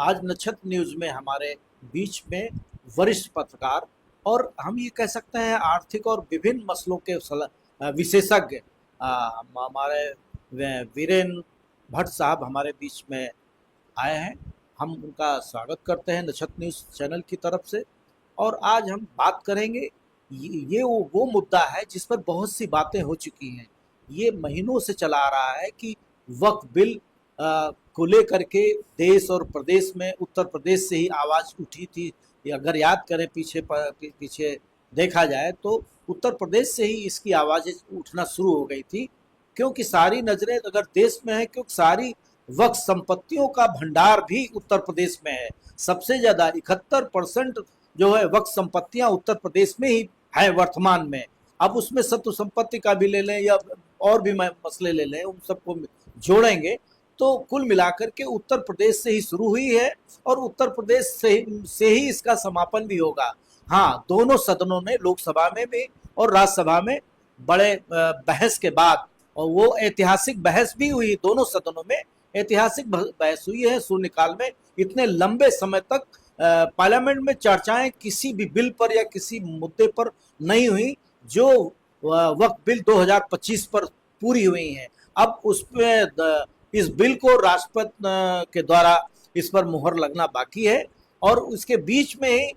आज नक्षत्र न्यूज़ में हमारे बीच में वरिष्ठ पत्रकार और हम ये कह सकते हैं आर्थिक और विभिन्न मसलों के विशेषज्ञ हमारे वीरेन भट्ट साहब हमारे बीच में आए हैं। हम उनका स्वागत करते हैं नक्षत्र न्यूज़ चैनल की तरफ से। और आज हम बात करेंगे, ये वो मुद्दा है जिस पर बहुत सी बातें हो चुकी हैं। ये महीनों से चला आ रहा है कि वक्फ बिल को लेकर के देश और प्रदेश में उत्तर प्रदेश से ही आवाज़ उठी थी। अगर याद करें पीछे देखा जाए तो उत्तर प्रदेश से ही इसकी आवाज़ें उठना शुरू हो गई थी, क्योंकि सारी नज़रें अगर देश में है, क्योंकि सारी वक्फ संपत्तियों का भंडार भी उत्तर प्रदेश में है। सबसे ज़्यादा 71% जो है वक्फ संपत्तियां उत्तर प्रदेश में ही है वर्तमान में। अब उसमें सत्व संपत्ति का भी ले लें या और भी मसले ले लें, उन सबको जोड़ेंगे तो कुल मिलाकर के उत्तर प्रदेश से ही शुरू हुई है और उत्तर प्रदेश से ही इसका समापन भी होगा। हाँ, दोनों सदनों में, लोकसभा में भी और राज्यसभा में बड़े बहस के बाद, और वो ऐतिहासिक बहस भी हुई, दोनों सदनों में ऐतिहासिक बहस हुई है शून्यकाल में। इतने लंबे समय तक पार्लियामेंट में चर्चाएं किसी भी बिल पर या किसी मुद्दे पर नहीं हुई जो वक्फ बिल 2025 पर पूरी हुई हैं। अब उसमें इस बिल को राष्ट्रपति के द्वारा इस पर मुहर लगना बाकी है और उसके बीच में ही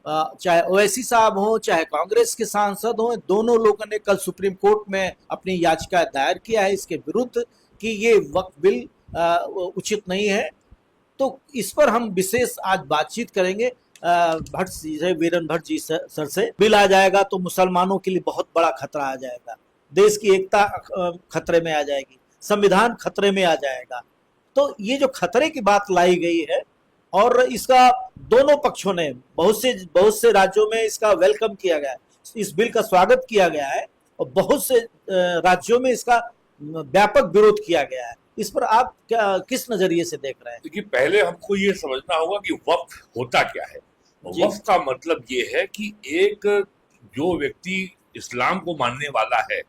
चाहे ओवैसी साहब हों चाहे कांग्रेस के सांसद हों, दोनों लोगों ने कल सुप्रीम कोर्ट में अपनी याचिका दायर किया है इसके विरुद्ध कि ये वक्फ बिल उचित नहीं है। तो इस पर हम विशेष आज बातचीत करेंगे भट्ट जी से, वीरेन भट्ट जी सर से। बिल आ जाएगा तो मुसलमानों के लिए बहुत बड़ा खतरा आ जाएगा, देश की एकता खतरे में आ जाएगी, संविधान खतरे में आ जाएगा। तो ये जो खतरे की बात लाई गई है और इसका दोनों पक्षों ने बहुत से राज्यों में इसका वेलकम किया गया है, इस बिल का स्वागत किया गया है और बहुत से राज्यों में इसका व्यापक विरोध किया गया है। इस पर आप किस नजरिए से देख रहे हैं? देखिए, पहले हमको ये समझना होगा कि वक्फ होता क्या है। वक्फ का मतलब ये है कि एक जो व्यक्ति इस्लाम को मानने वाला है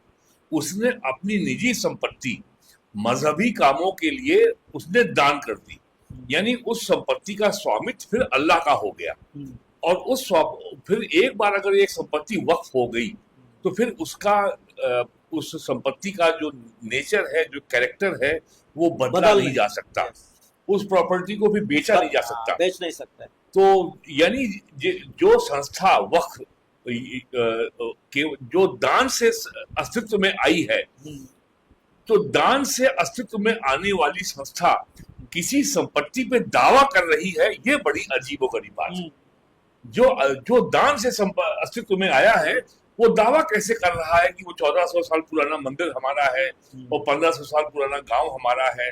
उसने अपनी निजी संपत्ति मजहबी कामों के लिए उसने दान कर दी, यानी उस संपत्ति का स्वामित्व फिर अल्लाह का हो गया। और फिर एक बार अगर एक संपत्ति वक्फ हो गई तो फिर उसका उस संपत्ति का जो नेचर है, जो कैरेक्टर है, वो बदला नहीं जा सकता। उस प्रॉपर्टी को भी बेचा नहीं जा सकता, बेच नहीं सकता। तो यानी जो संस्था वक्फ जो दान से अस्तित्व में आई है, तो दान से अस्तित्व में आने वाली संस्था किसी संपत्ति पे दावा कर रही है, ये बड़ी अजीबोगरीब बात है। जो दान से अस्तित्व में आया है वो दावा कैसे कर रहा है कि वो 1400 साल पुराना मंदिर हमारा है और 1500 साल पुराना गांव हमारा है,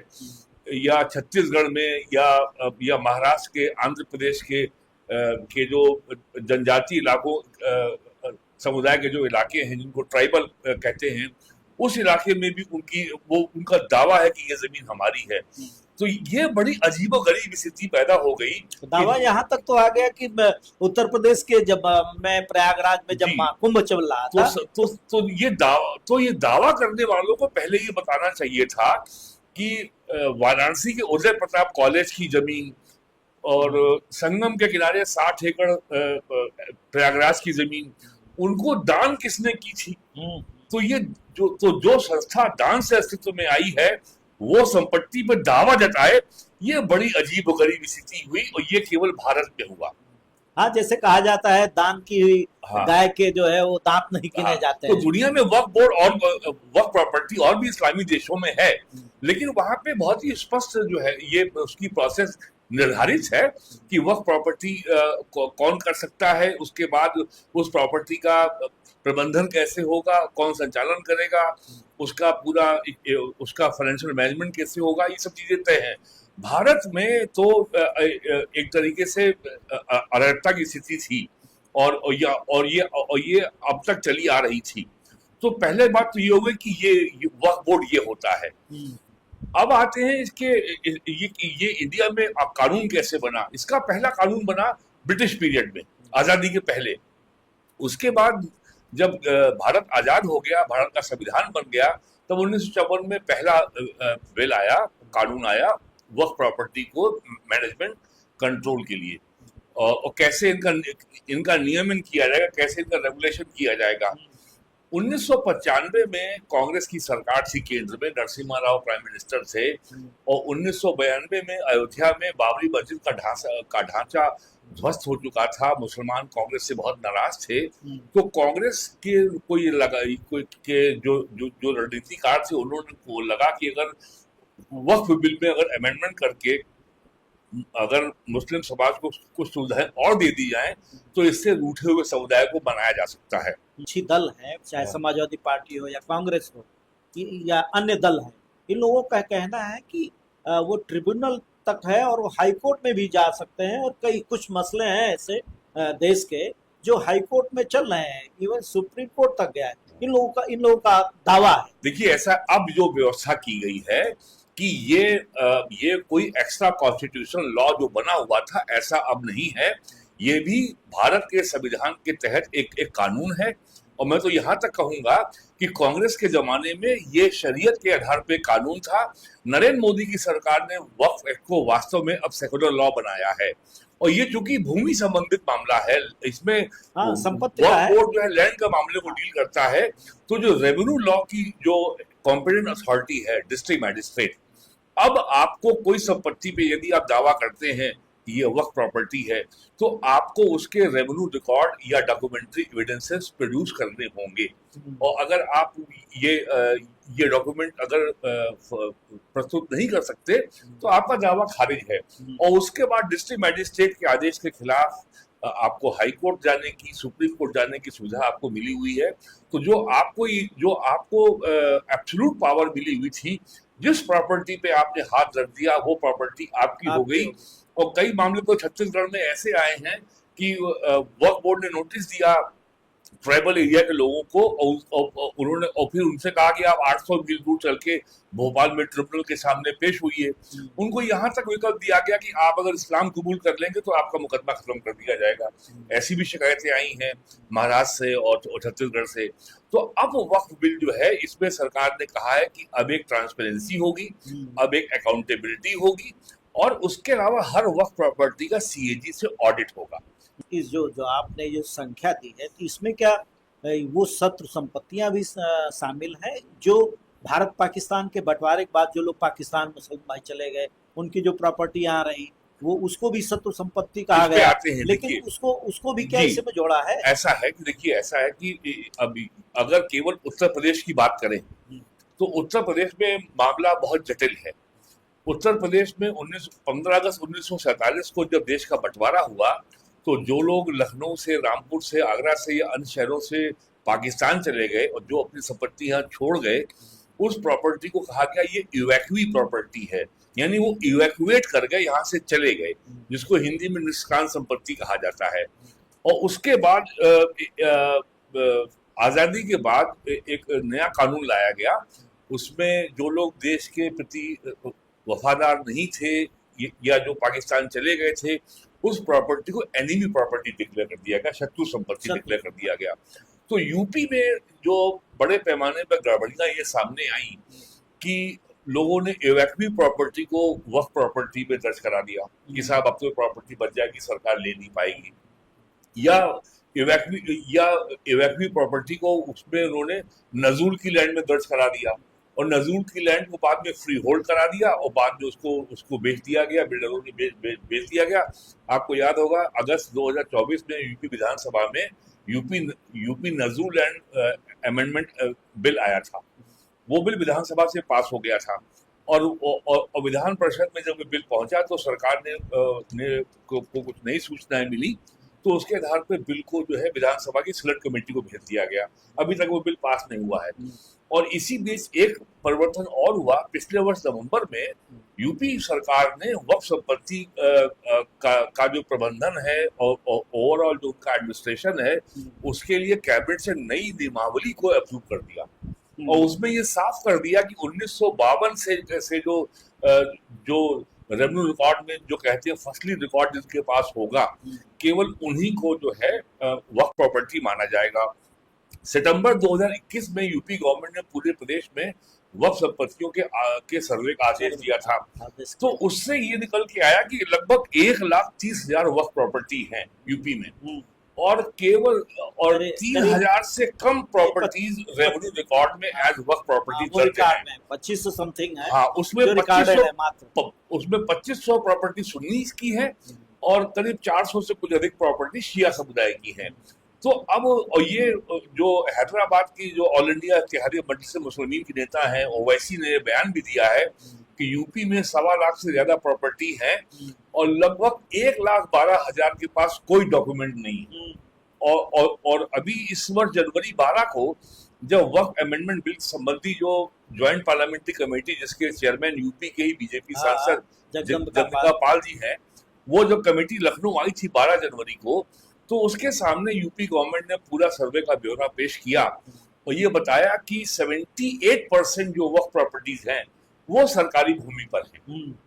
या छत्तीसगढ़ में या महाराष्ट्र के, आंध्र प्रदेश के जो जनजातीय इलाकों समुदाय के जो इलाके हैं जिनको ट्राइबल कहते हैं, उस इलाके में भी उनका दावा है कि ये जमीन हमारी है। तो ये बड़ी अजीबोगरीब स्थिति पैदा हो गई। दावा यहाँ तक तो आ गया कि उत्तर प्रदेश के जब मैं प्रयागराज में जब कुंभ चल रहा था तो ये दावा करने वालों को पहले ये बताना चाहिए था कि वाराणसी के उदय प्रताप कॉलेज की जमीन और संगम के किनारे 60 एकड़ प्रयागराज की जमीन, उनको दान किसने की थी? तो ये जो संस्था दान से अस्तित्व में आई है वो संपत्ति पर दावा जताए, ये बड़ी अजीबोगरीब स्थिति हुई और ये केवल भारत में हुआ। हाँ, जैसे कहा जाता है दान की हुई गाय के जो है वो दांत नहीं गिने जाते हैं। तो दुनिया में वक्फ बोर्ड और वक्फ प्रॉपर्टी और भी इस्लामी देशों में है, लेकिन वहां पे बहुत ही स्पष्ट जो है ये उसकी प्रोसेस निर्धारित है कि वक्फ प्रॉपर्टी कौन कर सकता है, उसके बाद उस प्रॉपर्टी का प्रबंधन कैसे होगा, कौन संचालन करेगा, उसका उसका फाइनेंशियल मैनेजमेंट कैसे होगा, ये सब चीजें तय हैं। भारत में तो एक तरीके से अराजकता की स्थिति थी और ये अब तक चली आ रही थी। तो पहले बात तो ये हो गई कि ये वक्फ बोर्ड ये होता है। अब आते हैं ये इंडिया में कानून कैसे बना। इसका पहला कानून बना ब्रिटिश पीरियड में, आजादी के पहले। उसके बाद जब भारत आजाद हो गया, भारत का संविधान बन गया, तब 1954 में पहला बिल आया, कानून आया वक्फ प्रॉपर्टी को मैनेजमेंट कंट्रोल के लिए, और कैसे इनका नियमन किया जाएगा, कैसे इनका रेगुलेशन किया जाएगा। 1995 में कांग्रेस की सरकार थी केंद्र में, नरसिम्हा राव प्राइम मिनिस्टर थे, और 1992 में अयोध्या में बाबरी मस्जिद का ढांचा ध्वस्त हो चुका था। मुसलमान कांग्रेस से बहुत नाराज थे, तो कांग्रेस के जो रणनीतिकार थे, उन्होंने को लगा कि अगर वक्फ बिल में अगर अमेंडमेंट करके अगर मुस्लिम समाज को कुछ सुविधाएं और दे दी जाएं, तो इससे रूठे हुए समुदाय को बनाया जा सकता है। अच्छी दल है, चाहे समाजवादी पार्टी हो या कांग्रेस हो या अन्य दल है, इन लोगों का कहना है कि वो ट्रिब्यूनल तक है और वो हाई कोर्ट में भी जा सकते हैं, और कई कुछ मसले हैं ऐसे देश के जो हाई कोर्ट में चल रहे हैं, इवन सुप्रीम कोर्ट तक गया है। इन लोगों का दावा है। देखिए, ऐसा अब जो व्यवस्था की गई है कि ये कोई एक्स्ट्रा कॉन्स्टिट्यूशनल लॉ जो बना हुआ था, ऐसा अब नहीं है। ये भी भारत के संविधान के तहत एक कानून है, और मैं तो यहाँ तक कहूंगा कि कांग्रेस के जमाने में ये शरीयत के आधार पे कानून था। नरेंद्र मोदी की सरकार ने वक्फ एक्ट को वास्तव में अब सेकुलर लॉ बनाया है, और ये चूंकि भूमि संबंधित मामला है, इसमें संपत्ति वक्फ बोर्ड जो है लैंड का मामले को डील करता है, तो जो रेवेन्यू लॉ की जो कॉम्पिटेंट अथॉरिटी है, डिस्ट्रिक्ट मैजिस्ट्रेट, अब आपको कोई संपत्ति पे यदि आप दावा करते हैं कि ये वक्फ प्रॉपर्टी है, तो आपको उसके रेवेन्यू रिकॉर्ड या डॉक्यूमेंट्री एविडेंसेस प्रोड्यूस करने होंगे, और अगर आप ये डॉक्यूमेंट अगर प्रस्तुत नहीं कर सकते, तो आपका दावा खारिज है, और उसके बाद डिस्ट्रिक्ट मैजिस्ट्रेट के आदेश के खिलाफ आपको हाई कोर्ट जाने की, सुप्रीम कोर्ट जाने की सुविधा आपको मिली हुई है। तो जो आपको एब्सोल्यूट पावर मिली हुई थी, जिस प्रॉपर्टी पे आपने हाथ रख दिया वो प्रॉपर्टी आपकी हो गई। और कई मामले तो छत्तीसगढ़ में ऐसे आए हैं कि वक्फ बोर्ड ने नोटिस दिया ट्राइबल एरिया के लोगों को, और फिर उनसे कहा कि आप 800 मील दूर चल के भोपाल में ट्रिब्यूनल के सामने पेश हुई है। उनको यहाँ तक विकल्प दिया गया कि आप अगर इस्लाम कबूल कर लेंगे तो आपका मुकदमा खत्म कर दिया जाएगा। ऐसी भी शिकायतें आई हैं महाराष्ट्र से और छत्तीसगढ़ से। तो अब वक्फ बिल जो है, इसमें सरकार ने कहा है कि अब एक ट्रांसपेरेंसी होगी, अब एक अकाउंटेबिलिटी होगी, और उसके अलावा हर वक्फ प्रॉपर्टी का सीएजी से ऑडिट होगा। इस जो आपने जो संख्या दी है, तो इसमें क्या वो शत्रु संपत्तियां भी शामिल हैं, जो भारत पाकिस्तान के बंटवारे के बाद जो लोग पाकिस्तान मुसलमान चले गए, उनकी जो प्रॉपर्टी यहाँ रही, वो उसको भी शत्रु संपत्ति कहा गया, लेकिन उसको भी क्या इसमें जोड़ा है? ऐसा है कि देखिए, ऐसा है कि अभी अगर केवल उत्तर प्रदेश की बात करें, तो उत्तर प्रदेश में मामला बहुत जटिल है। उत्तर प्रदेश में 15 अगस्त 1947 को जब देश का बंटवारा हुआ, तो जो लोग लखनऊ से, रामपुर से, आगरा से या अन्य शहरों से पाकिस्तान चले गए और जो अपनी संपत्ति यहाँ छोड़ गए, उस प्रॉपर्टी को कहा गया ये इवैक्यूई प्रॉपर्टी है, यानी वो इवैक्यूएट कर गए, यहाँ से चले गए, जिसको हिंदी में निष्क्रांत संपत्ति कहा जाता है। और उसके बाद आजादी के बाद एक नया कानून लाया गया, उसमें जो लोग देश के प्रति वफादार नहीं थे या जो पाकिस्तान चले गए थे, उस प्रॉपर्टी को एनिमी प्रॉपर्टी डिक्लेयर कर दिया गया, शत्रु संपत्ति डिक्लेयर कर दिया गया। तो यूपी में जो बड़े पैमाने पर गड़बड़ियां ये सामने आई कि लोगों ने इवैक्यूई प्रॉपर्टी को वक्फ प्रॉपर्टी में दर्ज करा दिया कि साहब अब तो प्रॉपर्टी बच जाएगी, सरकार ले नहीं पाएगी, या इवैक्यूई प्रॉपर्टी को उसमें उन्होंने नजूल की लैंड में दर्ज करा दिया, और नजूल की लैंड को बाद में फ्री होल्ड करा दिया, और बाद में उसको बेच दिया गया, बिल्डरों ने बेच दिया गया। आपको याद होगा अगस्त 2024 में यूपी विधानसभा में यूपी नजूल लैंड अमेंडमेंट बिल आया था। वो बिल विधानसभा से पास हो गया था, और विधान परिषद में जब बिल पहुंचा तो सरकार ने कुछ नई सूचनाएं मिली, तो उसके आधार पर बिल को जो है विधानसभा की सिलेक्ट कमेटी को भेज दिया गया। अभी तक वो बिल पास नहीं हुआ है। और इसी बीच एक परिवर्तन और हुआ, पिछले वर्ष नवंबर में यूपी सरकार ने वक्फ संपत्ति का जो प्रबंधन है और ओवरऑल जो उनका एडमिनिस्ट्रेशन है, उसके लिए कैबिनेट से नई नियमावली को अप्रूव कर दिया, और उसमें ये साफ कर दिया कि 1952 से जो रेवेन्यू रिकॉर्ड में जो कहते हैं फसली रिकॉर्ड जिनके पास होगा, केवल उन्हीं को जो है वक्फ प्रॉपर्टी माना जाएगा। सितंबर 2021 में यूपी गवर्नमेंट ने पूरे प्रदेश में वक्फ संपत्तियों के सर्वे का आदेश दिया था। आदेश तो उससे ये निकल के आया कि लगभग 1,30,000 वक्फ प्रॉपर्टी हैं यूपी में, और केवल और करीब- 3,000 से कम प्रॉपर्टीज रेवेन्यू रिकॉर्ड में एज वक्फ प्रॉपर्टी वो दर्ज रिकॉर्ड हैं। में 2500 समथिंग है हाँ, उसमें जो रिकॉर्डेड 2500 है मात्र। उसमें 2500 प्रॉपर्टी सुन्नी की है और करीब 400 से कुछ अधिक प्रॉपर्टी शिया समुदाय की है। तो अब ये जो हैदराबाद की जो ऑल इंडिया इत्तेहादी मजलिस मुस्लिमीन की नेता है ओवैसी ने बयान भी दिया है कि यूपी में 1.25 लाख से ज्यादा प्रॉपर्टी है और लगभग 1,12,000 के पास कोई डॉक्यूमेंट नहीं। और अभी इस वर्ष जनवरी 12 को जब वक्फ अमेंडमेंट बिल संबंधी जो ज्वाइंट पार्लियामेंट्री कमेटी जिसके चेयरमैन यूपी के ही बीजेपी सांसद जगदम्बिका पाल जी हैं, वो जब कमेटी लखनऊ आई थी 12 जनवरी को, तो उसके सामने यूपी गवर्नमेंट ने पूरा सर्वे का ब्यौरा पेश किया और ये बताया कि 78% जो वक्फ प्रॉपर्टीज हैं वो सरकारी भूमि पर है।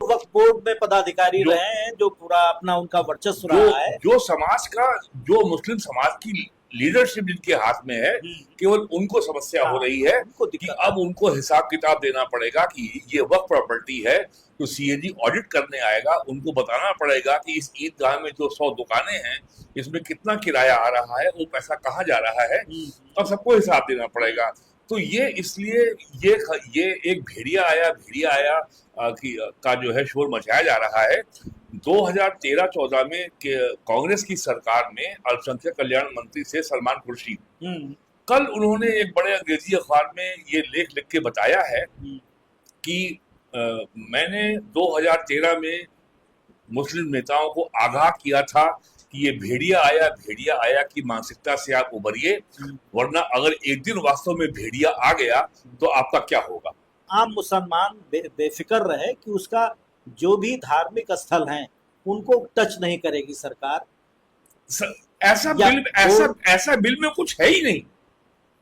वक्फ बोर्ड में पदाधिकारी रहे हैं जो पूरा अपना उनका वर्चस्व रहा है। जो समाज का, जो मुस्लिम समाज की लीडरशिप जिनके हाथ में है, केवल उनको समस्या हो रही है कि अब उनको हिसाब किताब देना पड़ेगा कि ये वक्फ प्रॉपर्टी है, तो सीएजी ऑडिट करने आएगा, उनको बताना पड़ेगा कि इस ईदगाह में जो 100 दुकानें हैं इसमें कितना किराया आ रहा है, वो पैसा कहाँ जा रहा है, अब सबको हिसाब देना पड़ेगा। तो ये इसलिए ये एक भेड़िया आया का जो है शोर मचाया जा रहा है। 2013-14 में कांग्रेस की सरकार में अल्पसंख्यक कल्याण मंत्री थे सलमान खुर्शीद। कल उन्होंने एक बड़े अंग्रेजी अखबार में ये लेख लिख के बताया है कि मैंने 2013 में मुस्लिम नेताओं को आगाह किया था कि ये भेड़िया आया की मानसिकता से आप उभरिए, वरना अगर एक दिन वास्तव में भेड़िया आ गया तो आपका क्या होगा। आम मुसलमान बेफिक्र रहे कि उसका जो भी धार्मिक स्थल हैं उनको टच नहीं करेगी सरकार। ऐसा बिल में कुछ है ही नहीं,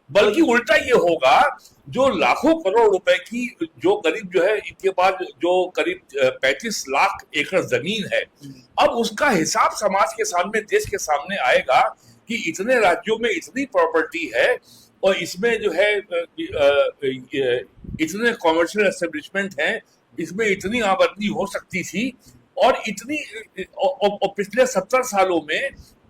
बल्कि उल्टा ये होगा, जो लाखों करोड़ रुपए की जो करीब जो है इनके पास जो करीब 35 लाख एकड़ जमीन है, अब उसका हिसाब समाज के सामने, देश के सामने आएगा कि इतने राज्यों में इतनी प्रॉपर्टी है और इसमें जो है इतने कॉमर्शियल एस्टेब्लिशमेंट हैं, इसमें इतनी आबादी हो सकती थी और इतनी और पिछले 70 सालों में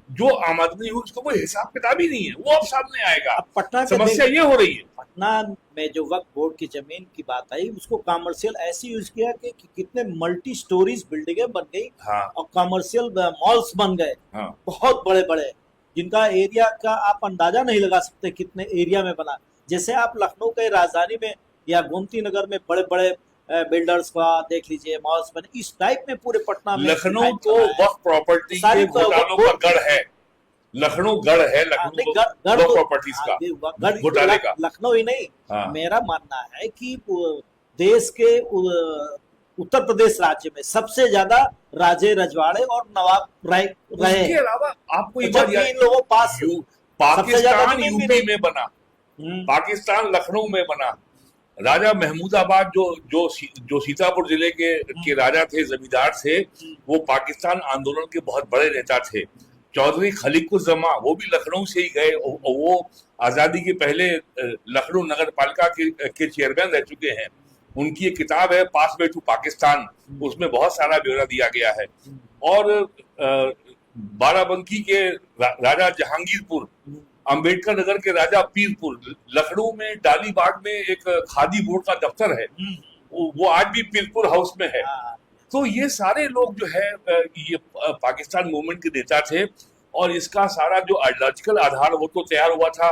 जो आमदनी हुई उसका कोई हिसाब किताब ही नहीं है, वो अब सामने आएगा। अब पटना समस्या ये हो रही है, पटना में जो वक्फ बोर्ड की जमीन की बात आई, उसको कॉमर्शियल ऐसे यूज किया कि कितने मल्टी स्टोरीज बिल्डिंगें बन गई। हाँ। और कॉमर्शियल मॉल्स बन गए। हाँ। बहुत बड़े बड़े, जिनका एरिया का आप अंदाजा नहीं लगा सकते कितने एरिया में बना। जैसे आप लखनऊ के राजधानी में या गोमती नगर में बड़े बड़े बिल्डर्स का देख लीजिए, मॉल्स बने, इस टाइप में पूरे पटना में। लखनऊ तो वक्फ प्रॉपर्टी के घोटालों का गढ़ है। लखनऊ गढ़ है, लखनऊ वक्फ प्रॉपर्टीज का घोटाले का। लखनऊ ही नहीं, मेरा मानना है कि देश के उत्तर प्रदेश राज्य में सबसे ज्यादा राजे रजवाड़े और नवाब रहे। इसके अलावा आपको इन लोगों पास पाकिस्तान यूपी में बना, पाकिस्तान लखनऊ में बना। राजा महमूदाबाद जो सीतापुर जिले के राजा थे, जमींदार थे, वो पाकिस्तान आंदोलन के बहुत बड़े नेता थे। चौधरी खलीकुज़्ज़मा वो भी लखनऊ से ही गए, वो आजादी के पहले लखनऊ नगर पालिका के चेयरमैन रह चुके हैं। उनकी एक किताब है पासवे टू पाकिस्तान, उसमें बहुत सारा ब्यौरा दिया गया है। और बाराबंकी के राजा जहांगीरपुर, अंबेडकर नगर के राजा पीरपुर, लखनऊ में डालीबाग में एक खादी बोर्ड का दफ्तर है, वो आज भी पीरपुर हाउस में है। तो ये सारे लोग जो है ये पाकिस्तान मूवमेंट के नेता थे और इसका सारा जो आइडियोलॉजिकल आधार वो तो तैयार हुआ था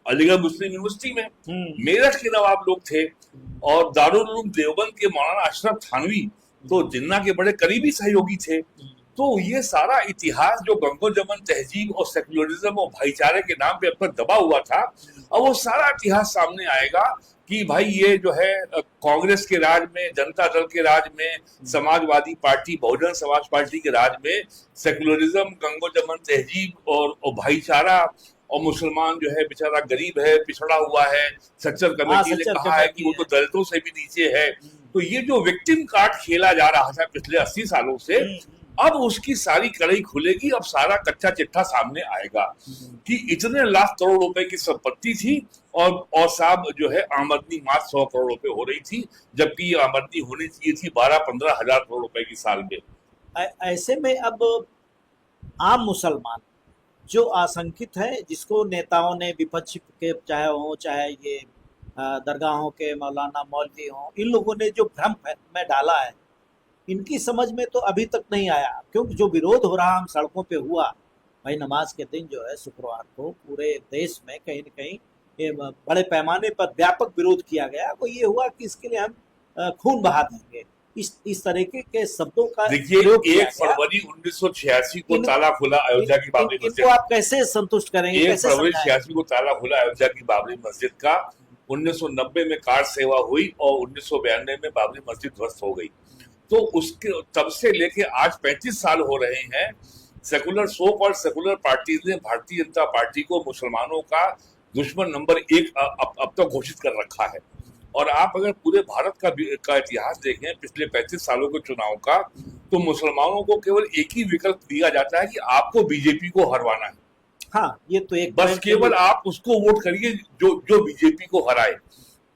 अलीगढ़ मुस्लिम यूनिवर्सिटी में। मेरठ के नवाब लोग थे और दारुल उलूम देवबंद के मौलाना अशरफ थानवी तो जिन्ना के बड़े करीबी सहयोगी थे। तो ये सारा इतिहास जो गंगो जमन तहजीब और सेक्युलरिज्म और भाईचारे के नाम पे अब तक दबा हुआ था, अब वो सारा इतिहास सामने आएगा कि भाई ये जो है कांग्रेस के राज में, जनता दल के राज में, समाजवादी पार्टी, बहुजन समाज पार्टी के राज में सेक्युलरिज्म, गंगो जमन तहजीब और भाईचारा, और मुसलमान जो है बेचारा गरीब है, पिछड़ा हुआ है। सच्चर कमेटी ने कहा है कि वो तो दलितों से भी नीचे है। तो ये जो विक्टिम कार्ड खेला जा रहा था पिछले 80 सालों से, अब उसकी सारी कड़ई खुलेगी, अब सारा कच्चा चिट्ठा सामने आएगा कि इतने लाख करोड़ रुपए की संपत्ति थी और साहब जो है आमदनी मात्र 100 करोड़ रुपए हो रही थी, जबकि ये आमदनी होनी चाहिए थी 12-15 हजार करोड़ रुपए की साल में। ऐसे में अब आम मुसलमान जो आशंकित है, जिसको नेताओं ने विपक्ष के चाहे हो चाहे ये दरगाहों के मौलाना मौलवी हों, इन लोगों ने जो भ्रम में डाला है, इनकी समझ में तो अभी तक नहीं आया। क्योंकि जो विरोध हो रहा हम सड़कों पे हुआ भाई, नमाज के दिन जो है शुक्रवार को पूरे देश में कहीं न कहीं ये बड़े पैमाने पर व्यापक विरोध किया गया। वो ये हुआ कि इसके लिए हम खून बहा देंगे, इस तरीके के शब्दों का देखिए, प्रयोग किया 1 गया। फरवरी 1986 को इन- ताला खुला अयोध्या की बाबरी इनको मस्जिद। आप कैसे संतुष्ट करेंगे, 1 कैसे फरवरी समझाएंगे? 86 को ताला खुला अयोध्या की बाबरी मस्जिद का। 1990 में कार सेवा हुई और 1992 में बाबरी मस्जिद ध्वस्त हो गई। तो उसके तब से लेके आज 35 साल हो रहे हैं। सेकुलर और सेकुलर पार्टीज ने भारतीय जनता पार्टी को मुसलमानों का दुश्मन नंबर 1 अब तक घोषित कर रखा है। और आप अगर पूरे भारत का इतिहास देखें पिछले 35 सालों के चुनाव का, तो मुसलमानों को केवल एक ही विकल्प दिया जाता है कि आपको बीजेपी को हरवाना है। हाँ, ये तो एक बस पॉइंट केवल आप उसको वोट करिए जो बीजेपी को हराए।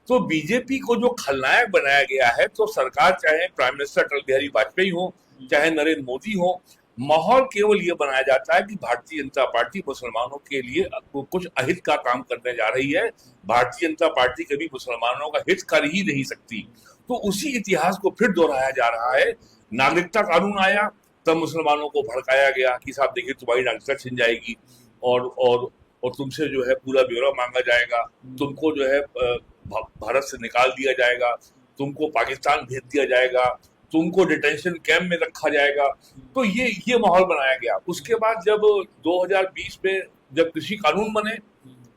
तो बीजेपी को जो खलनायक बनाया गया है, तो सरकार चाहे प्राइम मिनिस्टर अटल बिहारी वाजपेयी हो, चाहे नरेंद्र मोदी हो, माहौल केवल ये बनाया जाता है कि भारतीय जनता पार्टी मुसलमानों के लिए कुछ अहित का काम करने जा रही है। भारतीय जनता पार्टी कभी मुसलमानों का हित कर ही नहीं सकती। तो उसी इतिहास को फिर दोहराया जा रहा है। नागरिकता कानून आया, तब मुसलमानों को भड़काया गया कि साहब देखिए तुम्हारी नागरिकता छिन जाएगी और तुमसे जो है पूरा ब्यौरा मांगा जाएगा, तुमको जो है भारत से निकाल दिया जाएगा, तुमको पाकिस्तान भेज दिया जाएगा, तुमको डिटेंशन कैंप में रखा जाएगा। तो ये माहौल बनाया गया। उसके बाद जब 2020 में जब कृषि कानून बने,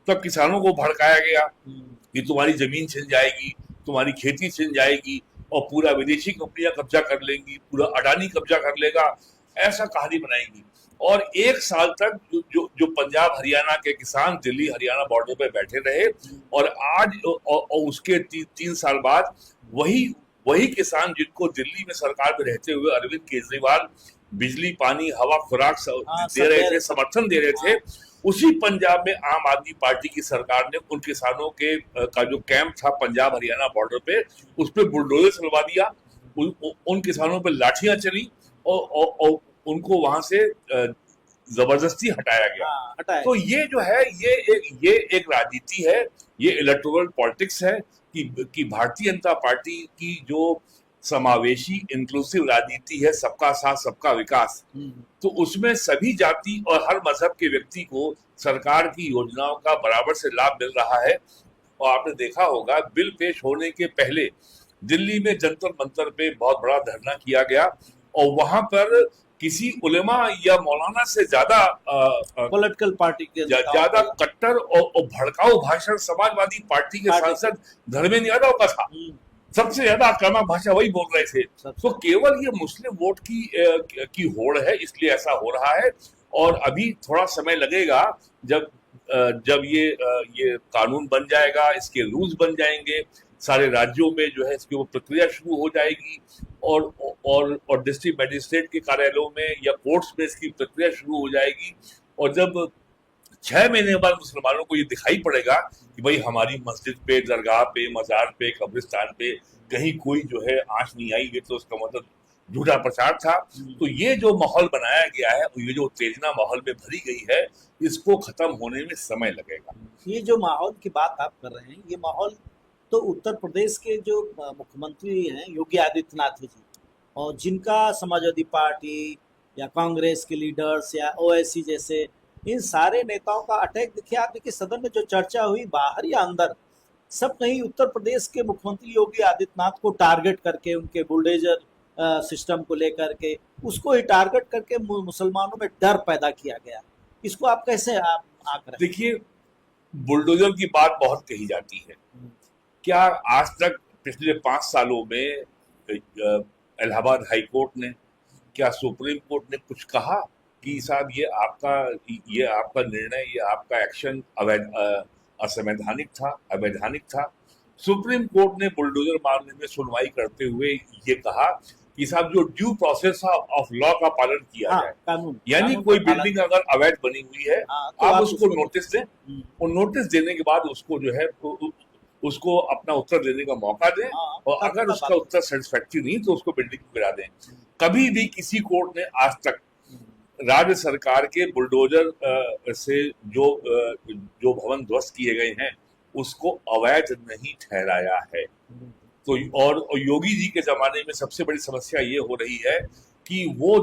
तब किसानों को भड़काया गया कि तुम्हारी जमीन छिन जाएगी, तुम्हारी खेती छिन जाएगी और पूरा विदेशी कंपनियां कब्जा कर लेंगी, पूरा अडानी कब्जा कर लेगा, ऐसा कहानी बनाएंगी। और 1 साल तक जो पंजाब हरियाणा के किसान दिल्ली हरियाणा बॉर्डर पे बैठे रहे, और आज और उसके 3 साल बाद वही किसान जिनको दिल्ली में सरकार में रहते हुए अरविंद केजरीवाल बिजली पानी हवा खुराक दे रहे थे, समर्थन दे रहे थे, उसी पंजाब में आम आदमी पार्टी की सरकार ने उन किसानों का जो कैंप था पंजाब हरियाणा बॉर्डर पे, उस पर बुलडोजर चलवा दिया। उन किसानों पे लाठियां चली और उनको वहां से जबरदस्ती हटाया गया। हटाया। तो ये जो है ये एक राजनीति है, ये इलेक्टोरल पॉलिटिक्स है कि भारतीय जनता पार्टी की जो समावेशी इंक्लूसिव राजनीति है, सबका साथ सबका विकास, तो उसमें सभी जाति और हर मजहब के व्यक्ति को सरकार की योजनाओं का बराबर से लाभ मिल रहा है। और आपने देखा होगा बिल पेश होने के पहले दिल्ली में जंतर मंतर पे बहुत बड़ा धरना किया गया और वहां पर किसी उलेमा या मौलाना से ज्यादा पॉलिटिकल पार्टी के ज्यादा कट्टर और भड़काऊ भाषण समाजवादी पार्टी के सांसद धर्मेंद्र यादव का था। सबसे ज्यादा आक्रामक भाषा वही बोल रहे थे। तो केवल ये मुस्लिम वोट की होड़ है, इसलिए ऐसा हो रहा है। और अभी थोड़ा समय लगेगा, जब ये कानून बन जाएगा, इसके रूल्स बन जाएंगे, सारे राज्यों में जो है इसकी वो प्रक्रिया शुरू हो जाएगी और डिस्ट्रिक्ट मजिस्ट्रेट के कार्यालयों में या कोर्ट्स में इसकी प्रक्रिया शुरू हो जाएगी। और जब 6 महीने बाद मुसलमानों को ये दिखाई पड़ेगा कि भाई हमारी मस्जिद पे, दरगाह पे, मजार पे, कब्रिस्तान पे कहीं कोई जो है आंच नहीं आई, ये तो उसका मतलब झूठा प्रचार था। तो ये जो माहौल बनाया गया है, ये जो उत्तेजना माहौल में भरी गई है, इसको खत्म होने में समय लगेगा। ये जो माहौल की बात आप कर रहे हैं, ये माहौल तो उत्तर प्रदेश के जो मुख्यमंत्री हैं योगी आदित्यनाथ जी, और जिनका समाजवादी पार्टी या कांग्रेस के लीडर्स या ओवैसी जैसे इन सारे नेताओं का अटैक, देखिए आप देखिए सदन में जो चर्चा हुई बाहर या अंदर, सब कहीं उत्तर प्रदेश के मुख्यमंत्री योगी आदित्यनाथ को टारगेट करके, उनके बुलडोजर सिस्टम को लेकर के उसको ही टारगेट करके मुसलमानों में डर पैदा किया गया। इसको आप कैसे आप आकर देखिए, बुलडोजर की बात बहुत कही जाती है। क्या आज तक पिछले 5 सालों में इलाहाबाद हाई कोर्ट ने, क्या सुप्रीम कोर्ट ने कुछ कहा कि साहब ये आपका निर्णय, ये आपका एक्शन असंवैधानिक था, अवैधानिक था? सुप्रीम कोर्ट ने बुलडोजर मामले में सुनवाई करते हुए ये कहा कि साहब जो ड्यू प्रोसेस ऑफ लॉ का पालन किया हाँ, जाए। कानून यानी कानून कोई का पालन। बिल्डिंग अगर अवैध बनी हुई है, हाँ, तो आप आप उसको नोटिस दें, हम्म, और नोटिस देने के बाद उसको जो है उसको अपना उत्तर देने का मौका दें, हाँ, और तब अगर तब उसका बात उत्तर सेटिस्फैक्टरी नहीं तो उसको बिल्डिंग गिरा दें। हम्म, कभी भी किसी कोर्ट ने आज तक हम्म, राज्य सरकार के बुलडोजर से जो भवन ध्वस्त किए गए हैं उसको अवैध नहीं ठहराया है। हम्म, तो और योगी जी के जमाने में सबसे बड़ी समस्या ये हो रही है कि वो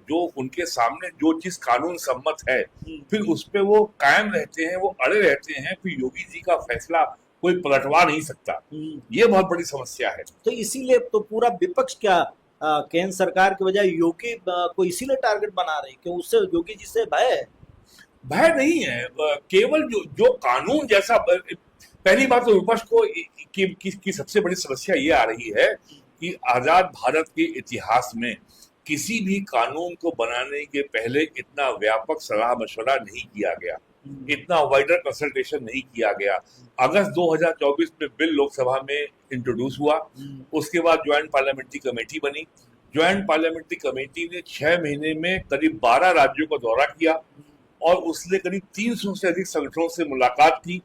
जो उनके सामने जो चीज कानून सम्मत है, फिर उस पे वो कायम रहते हैं, वो अड़े रहते हैं, फिर योगी जी का फैसला कोई पलटवा नहीं सकता। हम्म। ये बहुत बड़ी समस्या है। तो इसीलिए तो पूरा विपक्ष क्या केंद्र सरकार के बजाय योगी को इसीलिए टारगेट बना रही कि उससे योगी जी से भय है। भय नहीं है, केवल जो कानून जैसा पहली बात तो विपक्ष को की सबसे बड़ी समस्या ये आ रही है कि आजाद भारत के इतिहास में किसी भी कानून को बनाने के पहले इतना व्यापक सलाह मशवरा नहीं किया गया, इतना वाइडर कंसल्टेशन नहीं किया गया। अगस्त 2024 में बिल लोकसभा में इंट्रोड्यूस हुआ, उसके बाद ज्वाइंट पार्लियामेंट्री कमेटी बनी। ज्वाइंट पार्लियामेंट्री कमेटी ने 6 महीने में करीब 12 राज्यों का दौरा किया और उसने करीब 300 से अधिक संगठनों से मुलाकात की।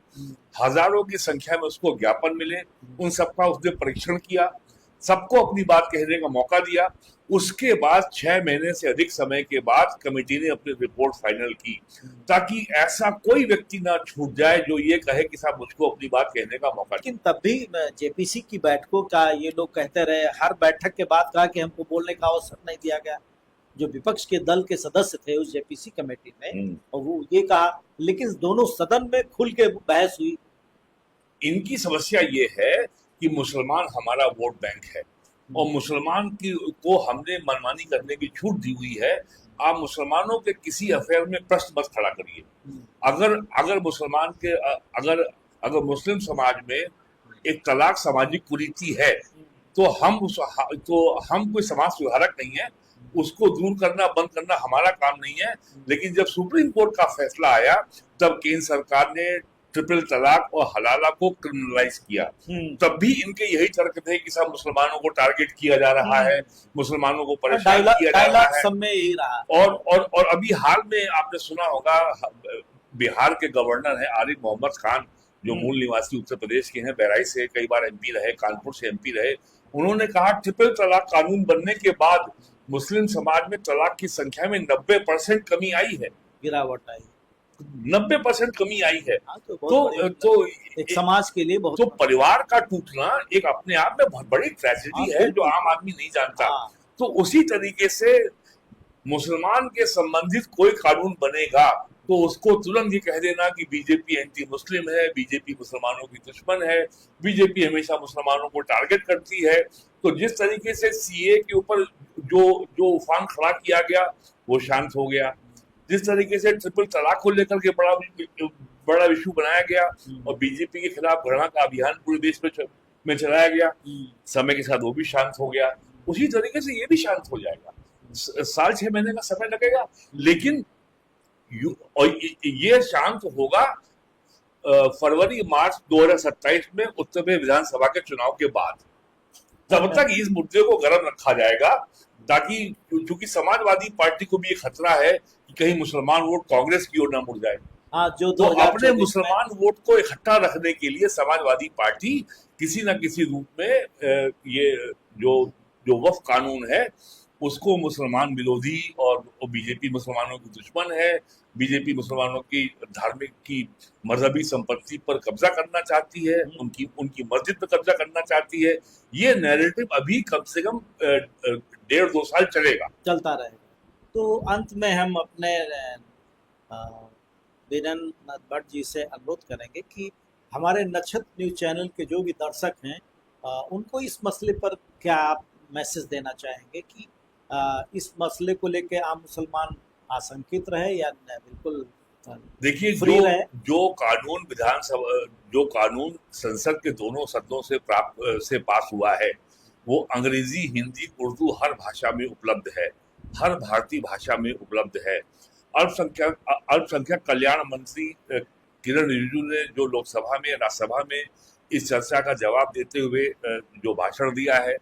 हजारों की संख्या में उसको ज्ञापन मिले, उन सबका उसने परीक्षण किया, सबको अपनी बात कहने का मौका दिया। उसके बाद 6 महीने से अधिक समय के बाद कमेटी ने अपनी रिपोर्ट फाइनल की, ताकि ऐसा कोई व्यक्ति ना छूट जाए जो ये कहे कि साहब मुझको अपनी बात कहने का मौका। लेकिन तब भी जेपीसी की बैठकों का ये लोग कहते रहे, हर बैठक के बाद कहा कि हमको बोलने का अवसर नहीं दिया गया। जो विपक्ष के दल के सदस्य थे उस जेपीसी कमेटी में, और वो ये कहा, लेकिन दोनों सदन में खुल के बहस हुई। इनकी समस्या ये है कि मुसलमान हमारा वोट बैंक है और मुसलमान को हमने मनमानी करने की छूट दी हुई है। आप मुसलमानों के किसी अफेयर में प्रश्न मत खड़ा करिए। अगर मुसलमान के अगर मुस्लिम समाज में एक तलाक सामाजिक कुरीति है तो हम कोई समाज सुधारक नहीं है, उसको दूर करना बंद करना हमारा काम नहीं है। लेकिन जब सुप्रीम कोर्ट का फैसला आया तब केंद्र सरकार ने ट्रिपल तलाक और हलाला को क्रिमिनलाइज किया, तब भी इनके यही तर्क थे कि सब मुसलमानों को टारगेट किया जा रहा है, मुसलमानों को परेशान किया जा रहा है। सब में यही रहा। और अभी हाल में आपने सुना होगा, बिहार के गवर्नर हैं आरिफ मोहम्मद खान, जो मूल निवासी उत्तर प्रदेश के हैं, बहराइच से कई बार एमपी रहे, कानपुर से एमपी रहे। उन्होंने कहा ट्रिपल तलाक कानून बनने के बाद मुस्लिम समाज में तलाक की संख्या में 90% कमी आई है, गिरावट आई, 90% कमी आई है। तो एक समाज के लिए बहुत, तो परिवार का टूटना एक अपने आप में बहुत बड़ी ट्रेजेडी है जो आम आदमी नहीं जानता। तो उसी तरीके से मुसलमान के संबंधित कोई कानून बनेगा तो उसको तुरंत ये कह देना कि बीजेपी एंटी मुस्लिम है, बीजेपी मुसलमानों की दुश्मन है, बीजेपी हमेशा मुसलमानों को टारगेट करती है। तो जिस तरीके से सीए के ऊपर जो उफान खड़ा किया गया वो शांत हो गया, जिस तरीके से ट्रिपल तलाक को लेकर के बड़ा इशू बनाया गया और बीजेपी के खिलाफ घृणा का अभियान पूरे देश में चलाया गया, समय के साथ वो भी शांत हो गया। उसी तरीके से ये भी शांत हो जाएगा। 6.5 महीने का समय लगेगा, लेकिन ये शांत होगा फरवरी मार्च 2027 में उत्तर प्रदेश विधानसभा के चुनाव के बाद। तब तक इस मुद्दे को गर्म रखा जाएगा, ताकि क्योंकि समाजवादी पार्टी को भी ये खतरा है कि कहीं मुसलमान वोट कांग्रेस की ओर ना मुड़ जाए। जो तो अपने मुसलमान वोट को इकट्ठा रखने के लिए समाजवादी पार्टी किसी न किसी रूप में ये जो वक्फ कानून है उसको मुसलमान विरोधी, और बीजेपी मुसलमानों की दुश्मन है, बीजेपी मुसलमानों की धार्मिक की मजहबी संपत्ति पर कब्जा करना चाहती है, उनकी मस्जिद पर कब्जा करना चाहती है। ये नैरेटिव अभी कम से कम 1.5-2 साल चलता रहेगा। तो अंत में हम अपने वीरेंद्र भट्ट जी से अनुरोध करेंगे कि हमारे नक्षत्र न्यूज चैनल के जो भी दर्शक हैं उनको इस मसले पर क्या आप मैसेज देना चाहेंगे कि इस मसले को लेकर आम मुसलमान आशंकित रहे या बिल्कुल? देखिए, जो कानून संसद के दोनों सदनों से पास हुआ है वो अंग्रेजी, हिंदी, उर्दू हर भाषा में उपलब्ध है, हर भारतीय भाषा में उपलब्ध है। अल्पसंख्यक कल्याण मंत्री किरण रिजिजू ने जो लोकसभा में राज्यसभा में इस चर्चा का जवाब देते हुए जो भाषण दिया है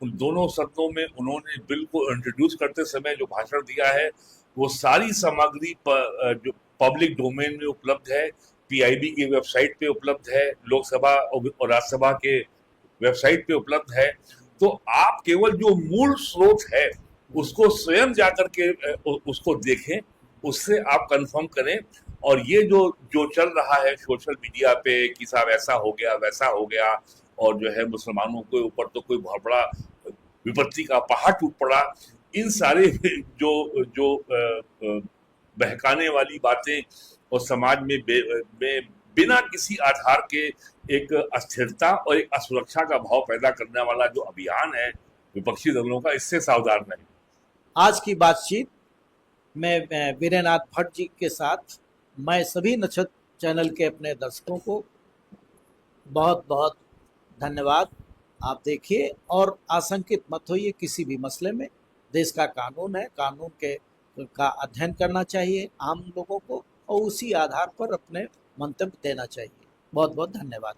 उन दोनों सदनों में उन्होंने बिल को इंट्रोड्यूस करते समय जो भाषण दिया है वो सारी सामग्री जो पब्लिक डोमेन में उपलब्ध है, पीआईबी की वेबसाइट पे उपलब्ध है, लोकसभा और राज्यसभा के वेबसाइट पे उपलब्ध है। तो आप केवल जो मूल स्रोत है उसको स्वयं जाकर के उसको देखें, उससे आप कंफर्म करें। और ये जो जो चल रहा है सोशल मीडिया पे कि साहब ऐसा हो गया वैसा हो गया और जो है मुसलमानों के ऊपर तो कोई बहुत बड़ा विपत्ति का पहाड़ टूट पड़ा, इन सारे जो जो बहकाने वाली बातें और समाज में बिना किसी आधार के एक अस्थिरता और एक असुरक्षा का भाव पैदा करने वाला जो अभियान है विपक्षी दलों का, इससे सावधान रहें। आज की बातचीत में वीरेंद्रनाथ भट्ट जी के साथ मैं सभी नक्षत्र चैनल के अपने दर्शकों को बहुत बहुत धन्यवाद। आप देखिए और आशंकित मत होइए किसी भी मसले में। देश का कानून है, कानून के का अध्ययन करना चाहिए आम लोगों को और उसी आधार पर अपने मंतव्य देना चाहिए। बहुत बहुत धन्यवाद।